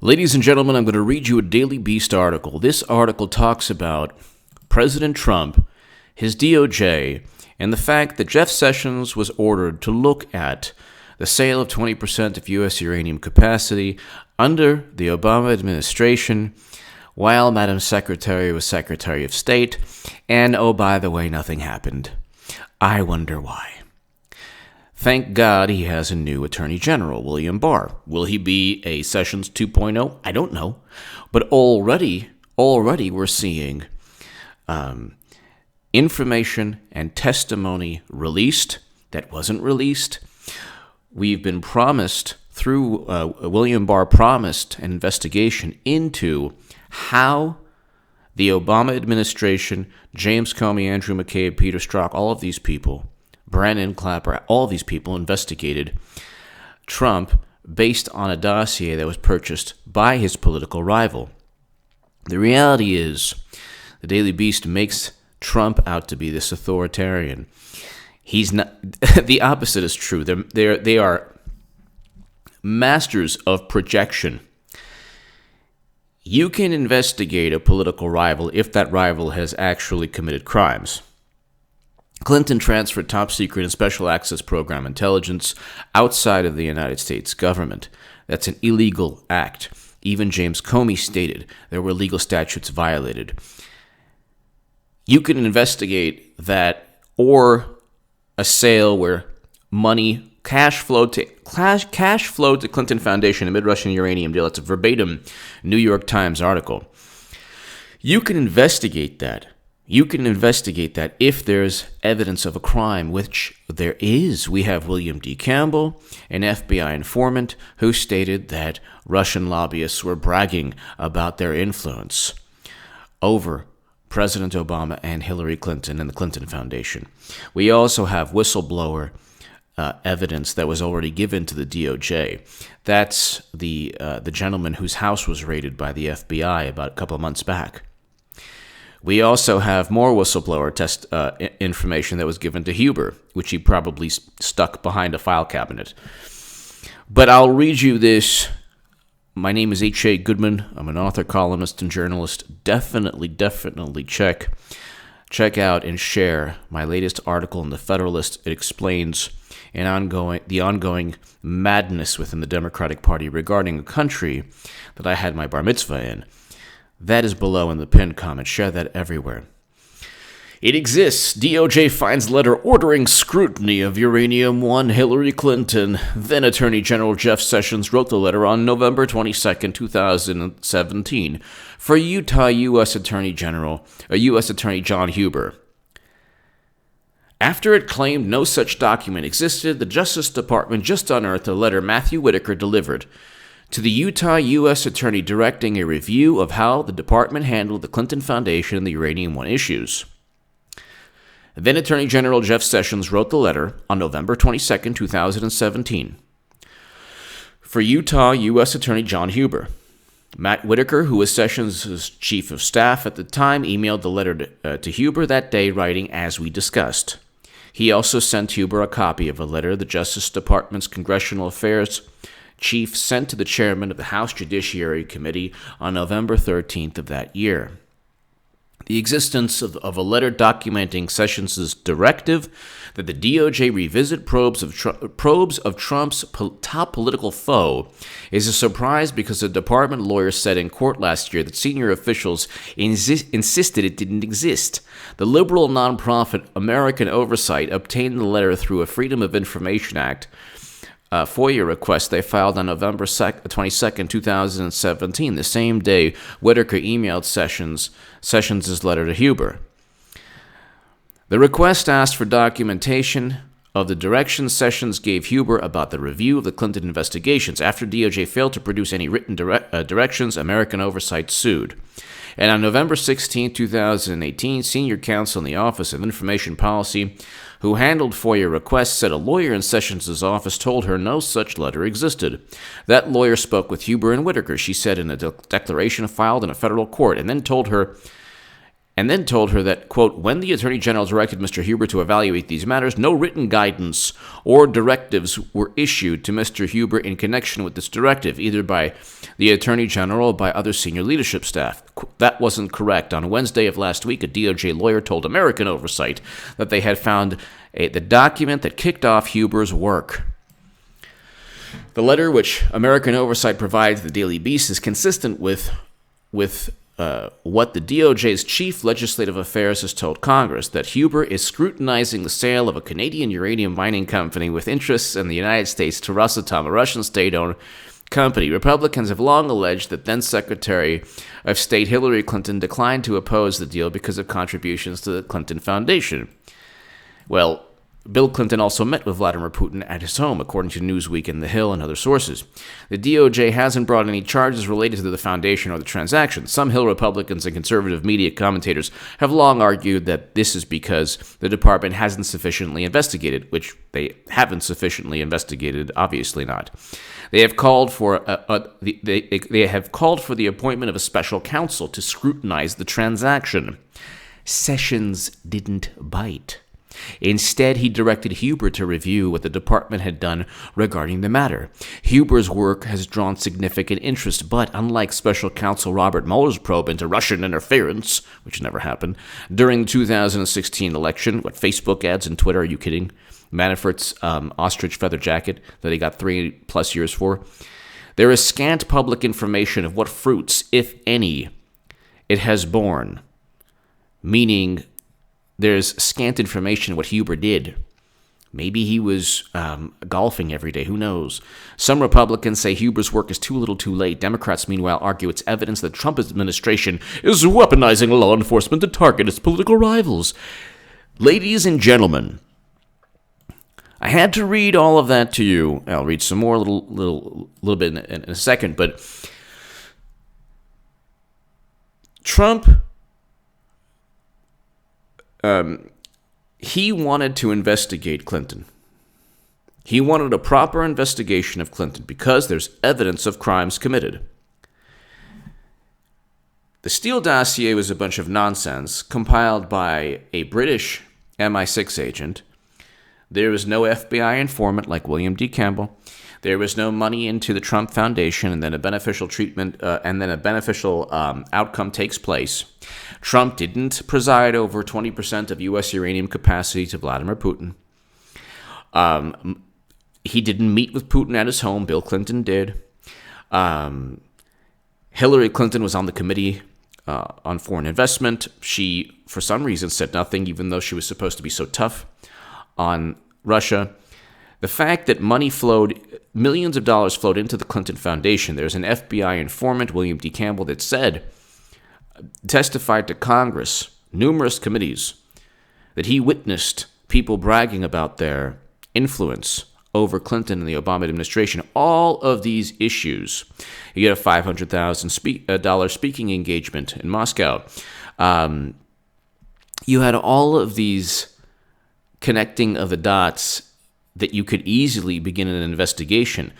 Ladies and gentlemen, I'm going to read you a Daily Beast article. This article talks about President Trump, his DOJ, and the fact that Jeff Sessions was ordered to look at the sale of 20% of U.S. uranium capacity under the Obama administration while Madam Secretary was Secretary of State, and oh, by the way, nothing happened. I wonder why. Thank God he has a new Attorney General, William Barr. Will he be a Sessions 2.0? I don't know. But already we're seeing information and testimony released that wasn't released. We've been promised, through William Barr promised an investigation into how the Obama administration, James Comey, Andrew McCabe, Peter Strzok, all of these people, Brandon Clapper, all these people investigated Trump based on a dossier that was purchased by his political rival. The reality is, the Daily Beast makes Trump out to be this authoritarian. He's not. The opposite is true. They are masters of projection. You can investigate a political rival if that rival has actually committed crimes. Clinton transferred top secret and special access program intelligence outside of the United States government. That's an illegal act. Even James Comey stated there were legal statutes violated. You can investigate that, or a sale where cash flowed to Clinton Foundation, a mid-Russian uranium deal. That's a verbatim New York Times article. You can investigate that. You can investigate that if there's evidence of a crime, which there is. We have William D. Campbell, an FBI informant, who stated that Russian lobbyists were bragging about their influence over President Obama and Hillary Clinton and the Clinton Foundation. We also have whistleblower evidence that was already given to the DOJ. That's the gentleman whose house was raided by the FBI about a couple of months back. We also have more whistleblower information that was given to Huber, which he probably stuck behind a file cabinet. But I'll read you this. My name is H.A. Goodman. I'm an author, columnist, and journalist. Definitely check out and share my latest article in The Federalist. It explains the ongoing madness within the Democratic Party regarding a country that I had my bar mitzvah in. That is below in the pinned comment. Share that everywhere. It exists. DOJ finds letter ordering scrutiny of Uranium 1 Hillary Clinton. Then Attorney General Jeff Sessions wrote the letter on November 22, 2017 for Utah U.S. Attorney John Huber. After it claimed no such document existed, the Justice Department just unearthed a letter Matthew Whitaker delivered to the Utah U.S. Attorney directing a review of how the department handled the Clinton Foundation and the Uranium 1 issues. Then Attorney General Jeff Sessions wrote the letter on November 22, 2017 for Utah U.S. Attorney John Huber. Matt Whitaker, who was Sessions' chief of staff at the time, emailed the letter to Huber that day, writing, "As we discussed." He also sent Huber a copy of a letter the Justice Department's Congressional Affairs chief sent to the chairman of the House Judiciary Committee on November 13th of that year. The existence of a letter documenting Sessions' directive that the DOJ revisit probes of Trump's top political foe is a surprise because the department lawyers said in court last year that senior officials insisted it didn't exist. The liberal nonprofit American Oversight obtained the letter through a Freedom of Information Act FOIA request they filed on November 22, 2017, the same day Whitaker emailed Sessions' letter to Huber. The request asked for documentation of the directions Sessions gave Huber about the review of the Clinton investigations. After DOJ failed to produce any written directions, American Oversight sued. And on November 16, 2018, senior counsel in the Office of Information Policy who handled FOIA requests said a lawyer in Sessions' office told her no such letter existed. That lawyer spoke with Huber and Whitaker, she said in a declaration filed in a federal court, and then told her and then told her that, quote, when the Attorney General directed Mr. Huber to evaluate these matters, no written guidance or directives were issued to Mr. Huber in connection with this directive, either by the Attorney General or by other senior leadership staff. That wasn't correct. On Wednesday of last week, a DOJ lawyer told American Oversight that they had found the document that kicked off Huber's work. The letter, which American Oversight provides the Daily Beast, is consistent with what the DOJ's chief legislative affairs has told Congress, that Huber is scrutinizing the sale of a Canadian uranium mining company with interests in the United States to Rosatom, a Russian state-owned company. Republicans have long alleged that then-Secretary of State Hillary Clinton declined to oppose the deal because of contributions to the Clinton Foundation. Well, Bill Clinton also met with Vladimir Putin at his home, according to Newsweek and The Hill and other sources. The DOJ hasn't brought any charges related to the foundation or the transaction. Some Hill Republicans and conservative media commentators have long argued that this is because the department hasn't sufficiently investigated, which they haven't sufficiently investigated, obviously not. They have called for they have called for the appointment of a special counsel to scrutinize the transaction. Sessions didn't bite. Instead, he directed Huber to review what the department had done regarding the matter. Huber's work has drawn significant interest, but unlike special counsel Robert Mueller's probe into Russian interference, which never happened, during the 2016 election, what, Facebook ads and Twitter, are you kidding? Manafort's ostrich feather jacket that he got 3+ years for. There is scant public information of what fruits, if any, it has borne, meaning there's scant information of what Huber did. Maybe he was golfing every day. Who knows? Some Republicans say Huber's work is too little too late. Democrats, meanwhile, argue it's evidence that the Trump administration is weaponizing law enforcement to target its political rivals. Ladies and gentlemen, I had to read all of that to you. I'll read some more a little bit in a second, but Trump, he wanted to investigate Clinton. He wanted a proper investigation of Clinton because there's evidence of crimes committed. The Steele dossier was a bunch of nonsense compiled by a British MI6 agent. There was no FBI informant like William D. Campbell. There was no money into the Trump Foundation, and then a beneficial outcome takes place. Trump didn't preside over 20% of U.S. uranium capacity to Vladimir Putin. He didn't meet with Putin at his home. Bill Clinton did. Hillary Clinton was on the committee on foreign investment. She, for some reason, said nothing, even though she was supposed to be so tough on Russia. The fact that millions of dollars flowed into the Clinton Foundation. There's an FBI informant, William D. Campbell, that testified to Congress, numerous committees, that he witnessed people bragging about their influence over Clinton and the Obama administration. All of these issues. You get a $500,000 speaking engagement in Moscow. You had all of these connecting of the dots that you could easily begin an investigation,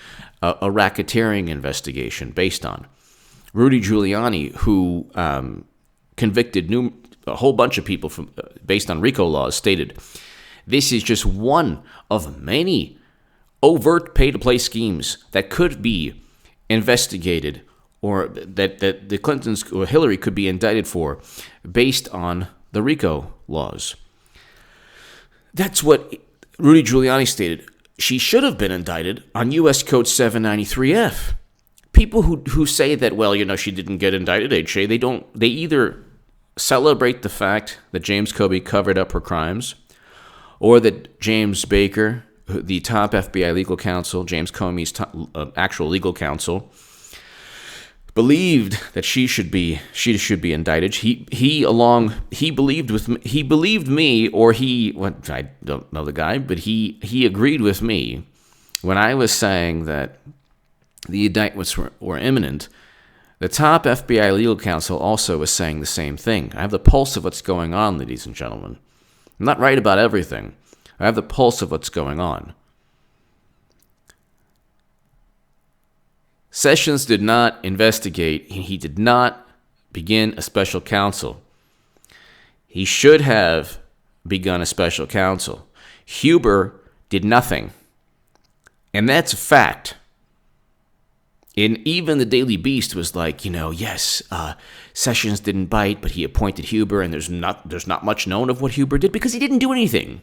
a racketeering investigation based on. Rudy Giuliani, who convicted a whole bunch of people based on Rico laws, stated, this is just one of many overt pay-to-play schemes that could be investigated or that the Clintons or Hillary could be indicted for based on the Rico laws. That's what Rudy Giuliani stated. She should have been indicted on U.S. Code 793F. People who say that, well, she didn't get indicted, HA, they either celebrate the fact that James Comey covered up her crimes, or that James Baker, the top FBI legal counsel, James Comey's actual legal counsel, believed that she should be indicted. He believed me, or I don't know the guy, but he agreed with me when I was saying that the indictments were imminent. The top FBI legal counsel also was saying the same thing. I have the pulse of what's going on, ladies and gentlemen. I'm not right about everything. I have the pulse of what's going on. Sessions did not investigate. He did not begin a special counsel. He should have begun a special counsel. Huber did nothing. And that's a fact. And even the Daily Beast was like, yes, Sessions didn't bite, but he appointed Huber, and there's not much known of what Huber did because he didn't do anything.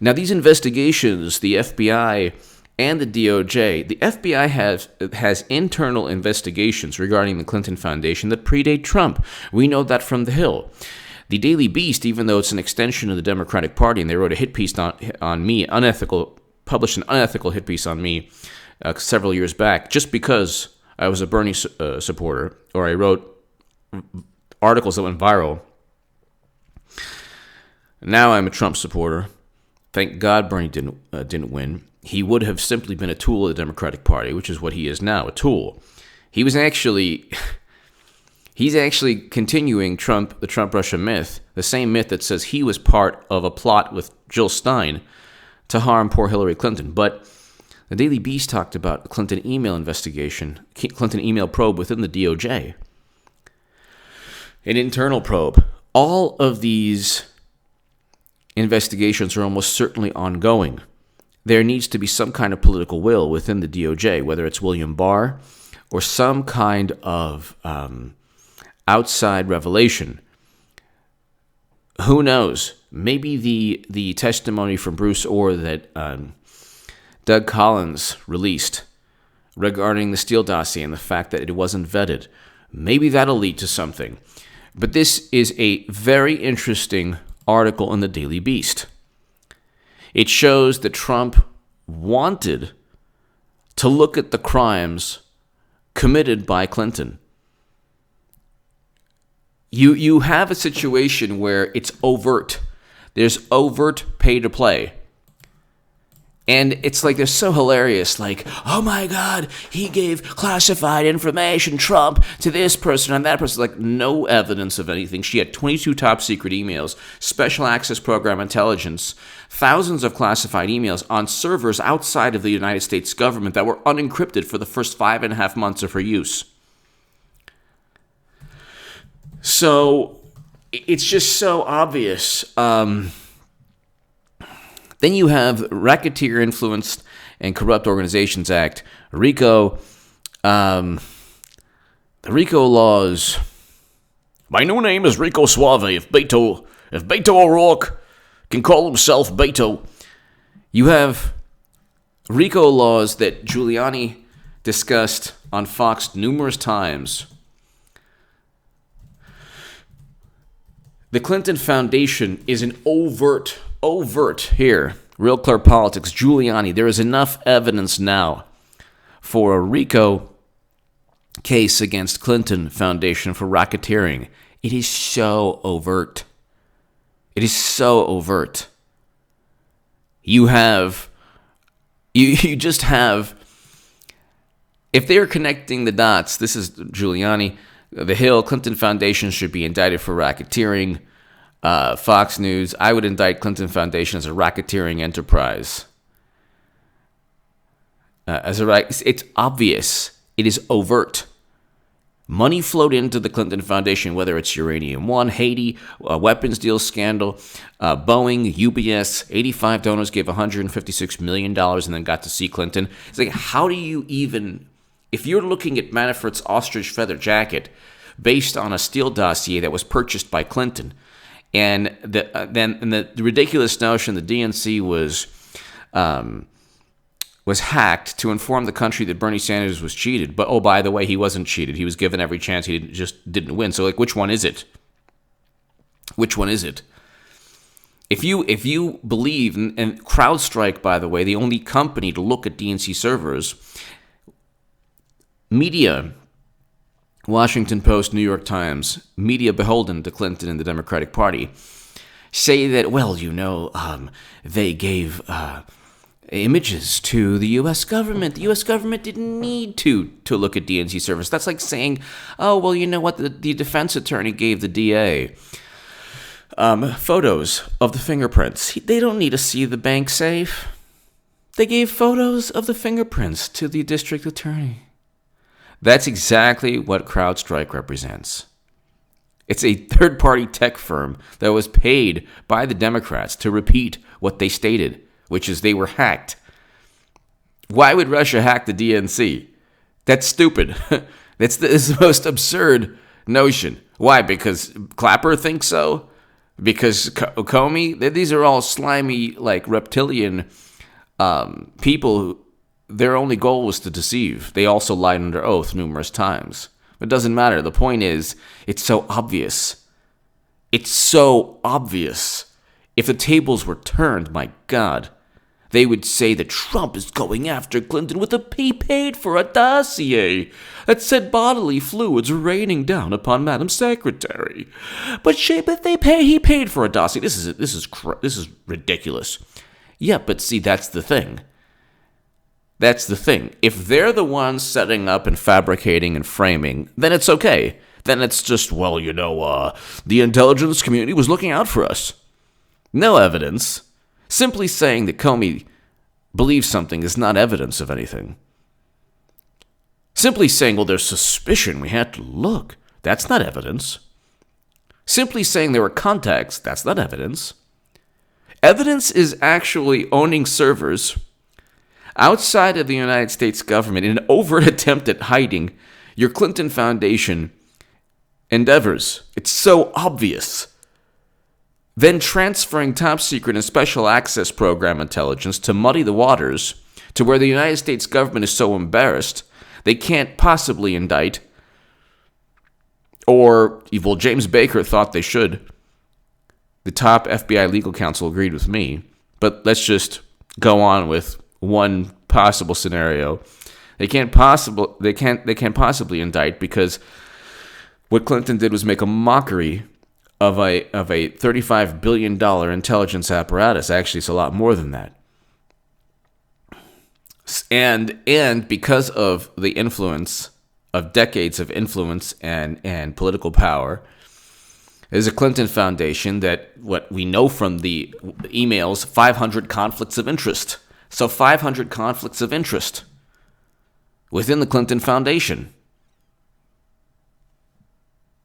Now, these investigations, the FBI and the DOJ, the FBI has internal investigations regarding the Clinton Foundation that predate Trump. We know that from The Hill. The Daily Beast, even though it's an extension of the Democratic Party, and they wrote a hit piece on me, published an unethical hit piece on me several years back, just because I was a Bernie supporter, or I wrote articles that went viral. Now I'm a Trump supporter. Thank God Bernie didn't win. He would have simply been a tool of the Democratic Party, which is what he is now, a tool. He's actually continuing the Trump-Russia myth, the same myth that says he was part of a plot with Jill Stein to harm poor Hillary Clinton. But the Daily Beast talked about the Clinton email investigation, Clinton email probe within the DOJ, an internal probe. All of these investigations are almost certainly ongoing. There needs to be some kind of political will within the DOJ, whether it's William Barr or some kind of outside revelation. Who knows? Maybe the testimony from Bruce Orr that Doug Collins released regarding the Steele dossier and the fact that it wasn't vetted, maybe that'll lead to something. But this is a very interesting article in the Daily Beast. It shows that Trump wanted to look at the crimes committed by Clinton. You have a situation where it's overt. There's overt pay to play. And it's like, they're so hilarious, like, oh my God, he gave classified information, Trump, to this person and that person. Like, no evidence of anything. She had 22 top secret emails, special access program intelligence, thousands of classified emails on servers outside of the United States government that were unencrypted for the first 5.5 months of her use. So, it's just so obvious. Then you have Racketeer Influenced and Corrupt Organizations Act, Rico. The Rico laws. My new name is Rico Suave. If Beto O'Rourke can call himself Beto. You have Rico laws that Giuliani discussed on Fox numerous times. The Clinton Foundation is an overt here. Real Clear Politics, Giuliani. There is enough evidence now for a Rico case against Clinton Foundation for racketeering. It is so overt. It is so overt. You just have, if they're connecting the dots, this is Giuliani, The Hill, Clinton Foundation should be indicted for racketeering. Fox News, I would indict Clinton Foundation as a racketeering enterprise. It's obvious. It is overt. Money flowed into the Clinton Foundation, whether it's Uranium One, Haiti, weapons deal scandal, Boeing, UBS. 85 donors gave $156 million and then got to see Clinton. It's like, how do you even, if you're looking at Manafort's ostrich feather jacket based on a Steele dossier that was purchased by Clinton, and the ridiculous notion the DNC was hacked to inform the country that Bernie Sanders was cheated. But, oh, by the way, he wasn't cheated. He was given every chance. He just didn't win. So, like, which one is it? Which one is it? If you believe, and CrowdStrike, by the way, the only company to look at DNC servers, media, Washington Post, New York Times, media beholden to Clinton and the Democratic Party, say that, well, they gave images to the U.S. government. The U.S. government didn't need to look at DNC servers. That's like saying, oh, well, you know what, the defense attorney gave the DA photos of the fingerprints. They don't need to see the bank safe. They gave photos of the fingerprints to the district attorney. That's exactly what CrowdStrike represents. It's a third-party tech firm that was paid by the Democrats to repeat what they stated, which is they were hacked. Why would Russia hack the DNC? That's stupid. It's the most absurd notion. Why? Because Clapper thinks so? Because Comey? These are all slimy, like reptilian people. Their only goal was to deceive. They also lied under oath numerous times. It doesn't matter. The point is, it's so obvious. It's so obvious. If the tables were turned, my God, they would say that Trump is going after Clinton with he paid for a dossier that said bodily fluids were raining down upon Madam Secretary. But he paid for a dossier. This is ridiculous. Yeah, but see, that's the thing. That's the thing. If they're the ones setting up and fabricating and framing, then it's okay. Then it's just, the intelligence community was looking out for us. No evidence. Simply saying that Comey believes something is not evidence of anything. Simply saying, there's suspicion, we had to look, that's not evidence. Simply saying there were contacts, that's not evidence. Evidence is actually owning servers outside of the United States government in an overt attempt at hiding your Clinton Foundation endeavors. It's so obvious. Then transferring top secret and special access program intelligence to muddy the waters to where the United States government is so embarrassed they can't possibly indict. Or, James Baker thought they should. The top FBI legal counsel agreed with me. But let's just go on with one possible scenario. They can't possibly indict because what Clinton did was make a mockery of a $35 billion intelligence apparatus. Actually, it's a lot more than that. And because of the influence of decades of influence and political power, there's a Clinton Foundation that, what we know from the emails, 500 conflicts of interest. So 500 conflicts of interest within the Clinton Foundation.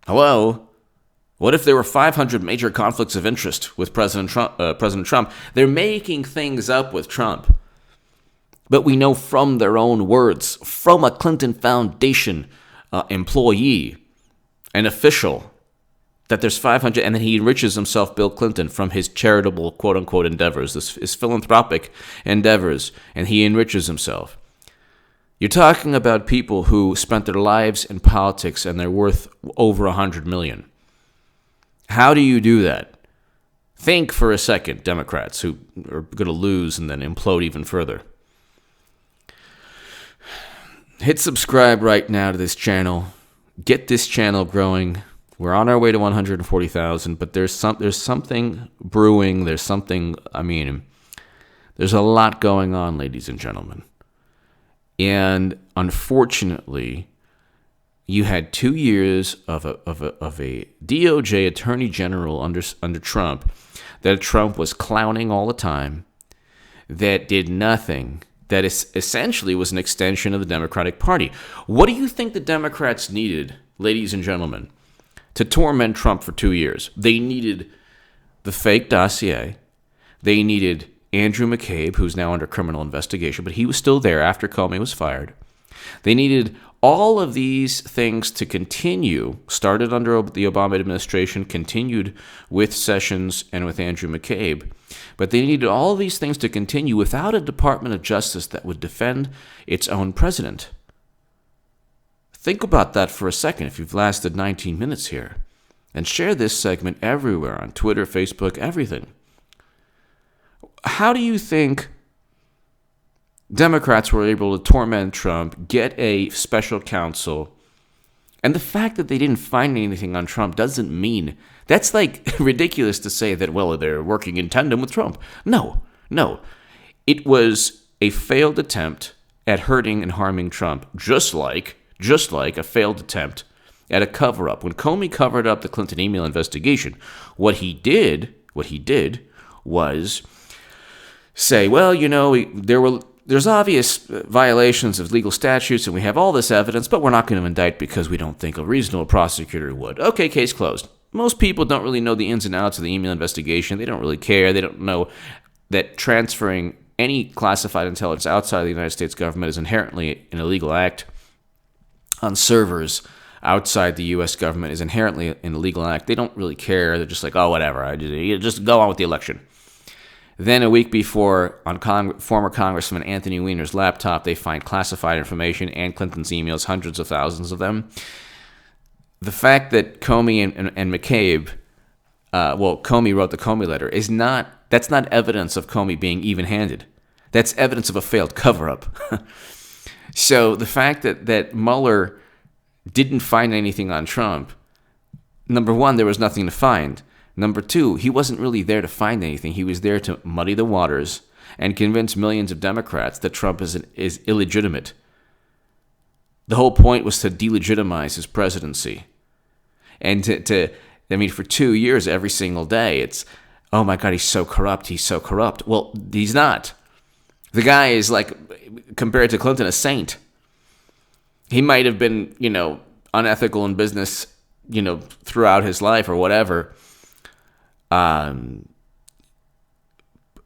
Hello? What if there were 500 major conflicts of interest with President Trump? They're making things up with Trump. But we know from their own words, from a Clinton Foundation employee, an official, that there's 500, and then he enriches himself, Bill Clinton, from his charitable, quote-unquote, endeavors, his philanthropic endeavors, and he enriches himself. You're talking about people who spent their lives in politics, and they're worth over $100 million. How do you do that? Think for a second, Democrats, who are going to lose and then implode even further. Hit subscribe right now to this channel. Get this channel growing. We're on our way to 140,000, but there's something brewing. There's a lot going on, ladies and gentlemen. And unfortunately, you had 2 years of a DOJ Attorney General under Trump that Trump was clowning all the time, that did nothing, that essentially was an extension of the Democratic Party. What do you think the Democrats needed, ladies and gentlemen, to torment Trump for 2 years? They needed the fake dossier. They needed Andrew McCabe, who's now under criminal investigation, but he was still there after Comey was fired. They needed all of these things to continue, started under the Obama administration, continued with Sessions and with Andrew McCabe. But they needed all of these things to continue without a Department of Justice that would defend its own president. Think about that for a second if you've lasted 19 minutes here. And share this segment everywhere, on Twitter, Facebook, everything. How do you think Democrats were able to torment Trump, get a special counsel, and the fact that they didn't find anything on Trump doesn't mean... That's like ridiculous to say that, they're working in tandem with Trump. No. It was a failed attempt at hurting and harming Trump, just like a failed attempt at a cover-up. When Comey covered up the Clinton email investigation, what he did was say, there were there's obvious violations of legal statutes, and we have all this evidence, but we're not going to indict because we don't think a reasonable prosecutor would. Okay, case closed. Most people don't really know the ins and outs of the email investigation. They don't really care. They don't know that transferring any classified intelligence outside of the United States government is inherently an illegal act. On servers outside the U.S. government is inherently an illegal act. They don't really care. They're just like, oh, whatever. Just go on with the election. Then a week before, on former Congressman Anthony Weiner's laptop, they find classified information and Clinton's emails, hundreds of thousands of them. The fact that Comey and McCabe, Comey wrote the Comey letter, that's not evidence of Comey being even-handed. That's evidence of a failed cover-up. So the fact that Mueller didn't find anything on Trump, number one, there was nothing to find. Number two, he wasn't really there to find anything. He was there to muddy the waters and convince millions of Democrats that Trump is illegitimate. The whole point was to delegitimize his presidency. And for 2 years, every single day, it's, oh my God, he's so corrupt. Well, he's not. The guy is, like, compared to Clinton, a saint. He might have been, unethical in business, throughout his life or whatever.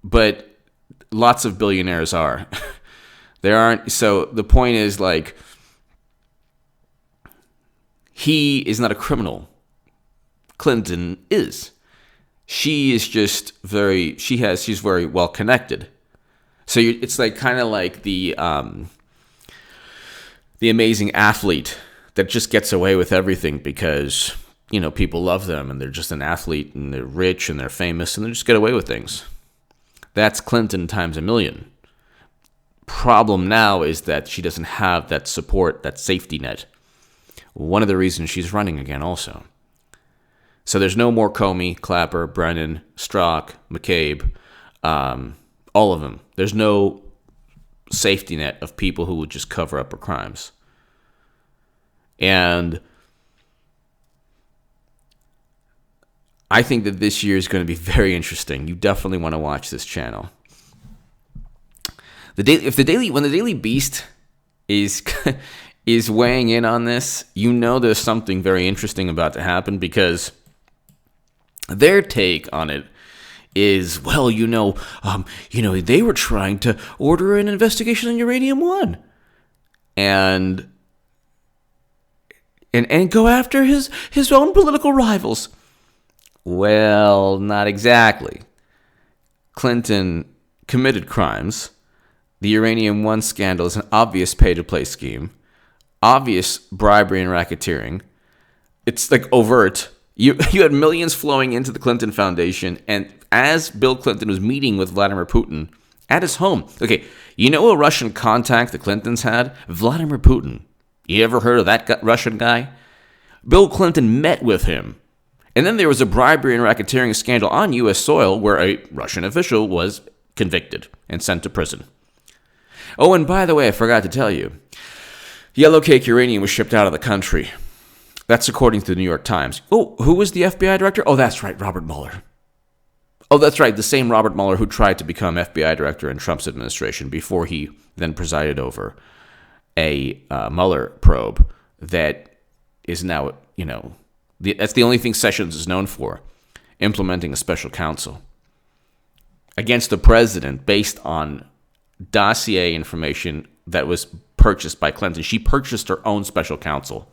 But lots of billionaires are. There aren't. So the point is, like, he is not a criminal. Clinton is. She is just she's very well connected. So it's like kind of like the amazing athlete that just gets away with everything because people love them and they're just an athlete and they're rich and they're famous and they just get away with things. That's Clinton times a million. Problem now is that she doesn't have that support, that safety net. One of the reasons she's running again also. So there's no more Comey, Clapper, Brennan, Strzok, McCabe, all of them. There's no safety net of people who would just cover up her crimes. And I think that this year is going to be very interesting. You definitely want to watch this channel. When the Daily Beast is weighing in on this, there's something very interesting about to happen because their take on it is, they were trying to order an investigation on Uranium 1 and go after his own political rivals. Well, not exactly. Clinton committed crimes. The Uranium 1 scandal is an obvious pay-to-play scheme, obvious bribery and racketeering. It's like overt. You had millions flowing into the Clinton Foundation, and as Bill Clinton was meeting with Vladimir Putin at his home. Okay, a Russian contact the Clintons had? Vladimir Putin. You ever heard of that Russian guy? Bill Clinton met with him. And then there was a bribery and racketeering scandal on U.S. soil where a Russian official was convicted and sent to prison. Oh, and by the way, I forgot to tell you, yellow cake uranium was shipped out of the country. That's according to the New York Times. Oh, who was the FBI director? Oh, that's right, Robert Mueller. Oh, that's right, the same Robert Mueller who tried to become FBI director in Trump's administration before he then presided over a Mueller probe that is now, that's the only thing Sessions is known for, implementing a special counsel against the president based on dossier information that was purchased by Clinton. She purchased her own special counsel.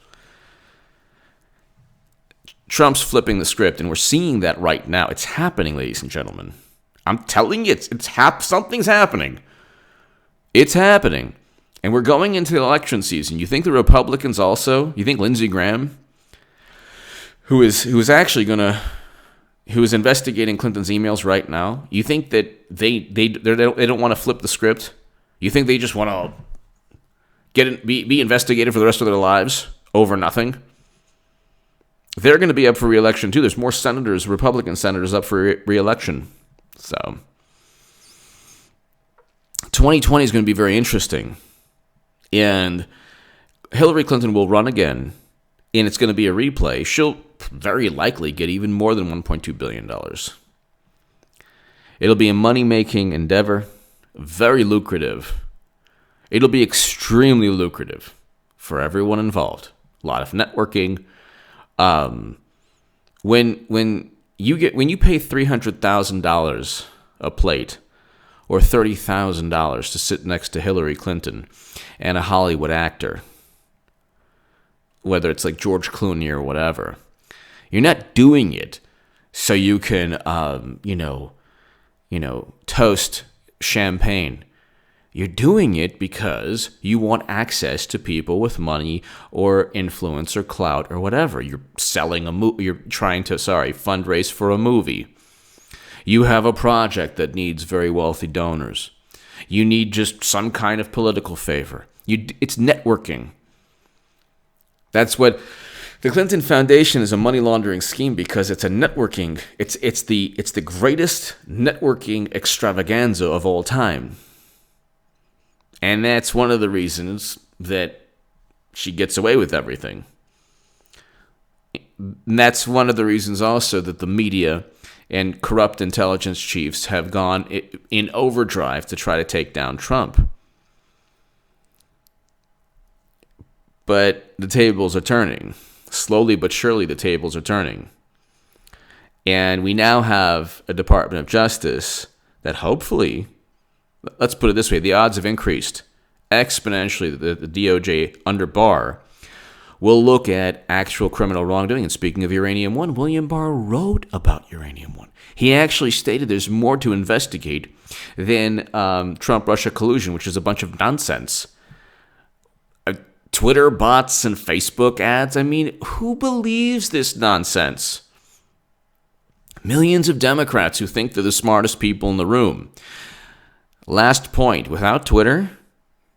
Trump's flipping the script, and we're seeing that right now. It's happening, ladies and gentlemen. I'm telling you, something's happening. It's happening. And we're going into the election season. You think the Republicans also? You think Lindsey Graham, who is investigating Clinton's emails right now, you think that they don't want to flip the script? You think they just want to be investigated for the rest of their lives over nothing? They're going to be up for re-election too. There's more senators, Republican senators, up for re-election. So 2020 is going to be very interesting. And Hillary Clinton will run again, and it's going to be a replay. She'll very likely get even more than $1.2 billion. It'll be a money-making endeavor, very lucrative. It'll be extremely lucrative for everyone involved. A lot of networking. When you pay $300,000 a plate, or $30,000 to sit next to Hillary Clinton and a Hollywood actor, whether it's like George Clooney or whatever, you're not doing it so you can, toast champagne. You're doing it because you want access to people with money or influence or clout or whatever. You're selling you're trying to, fundraise for a movie. You have a project that needs very wealthy donors. You need just some kind of political favor. It's networking. That's what the Clinton Foundation is, a money laundering scheme, because it's a networking. It's the greatest networking extravaganza of all time. And that's one of the reasons that she gets away with everything. And that's one of the reasons also that the media and corrupt intelligence chiefs have gone in overdrive to try to take down Trump. But the tables are turning. Slowly but surely, the tables are turning. And we now have a Department of Justice that hopefully, let's put it this way, the odds have increased exponentially. The DOJ under Barr will look at actual criminal wrongdoing. And speaking of Uranium One, William Barr wrote about Uranium One. He actually stated there's more to investigate than Trump-Russia collusion, which is a bunch of nonsense. Twitter bots and Facebook ads. I mean, who believes this nonsense? Millions of Democrats who think they're the smartest people in the room. Last point, without Twitter,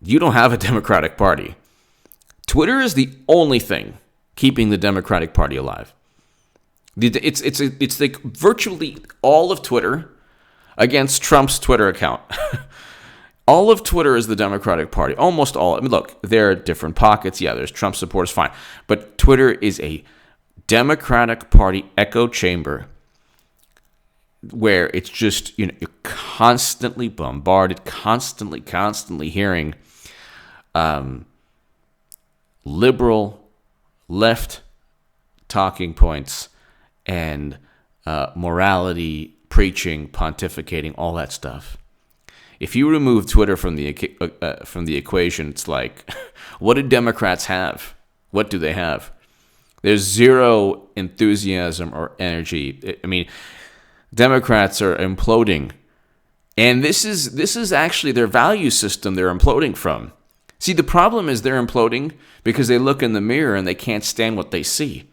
you don't have a Democratic Party. Twitter is the only thing keeping the Democratic Party alive. It's like virtually all of Twitter against Trump's Twitter account. All of Twitter is the Democratic Party. Almost all. I mean, look, there are different pockets. Yeah, there's Trump supporters, fine. But Twitter is a Democratic Party echo chamber where it's just, you're constantly bombarded, constantly hearing liberal left talking points and morality, preaching, pontificating, all that stuff. If you remove Twitter from the equation, it's like, what do Democrats have? What do they have? There's zero enthusiasm or energy. I mean, Democrats are imploding, and this is actually their value system they're imploding from. See, the problem is they're imploding because they look in the mirror and they can't stand what they see.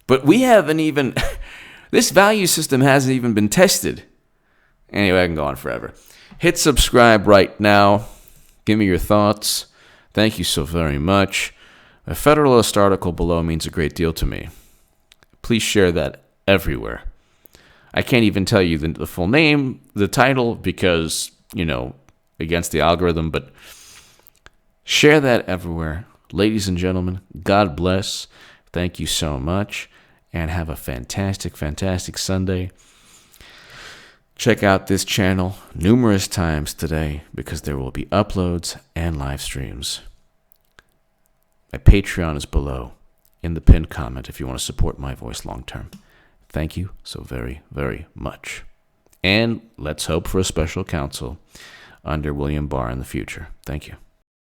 But we haven't even, this value system hasn't even been tested. Anyway, I can go on forever. Hit subscribe right now. Give me your thoughts. Thank you so very much. A Federalist article below means a great deal to me. Please share that everywhere. I can't even tell you the full name, the title, because, against the algorithm, but share that everywhere. Ladies and gentlemen, God bless. Thank you so much, and have a fantastic, fantastic Sunday. Check out this channel numerous times today because there will be uploads and live streams. My Patreon is below in the pinned comment if you want to support my voice long term. Thank you so very, very much. And let's hope for a special counsel under William Barr in the future. Thank you.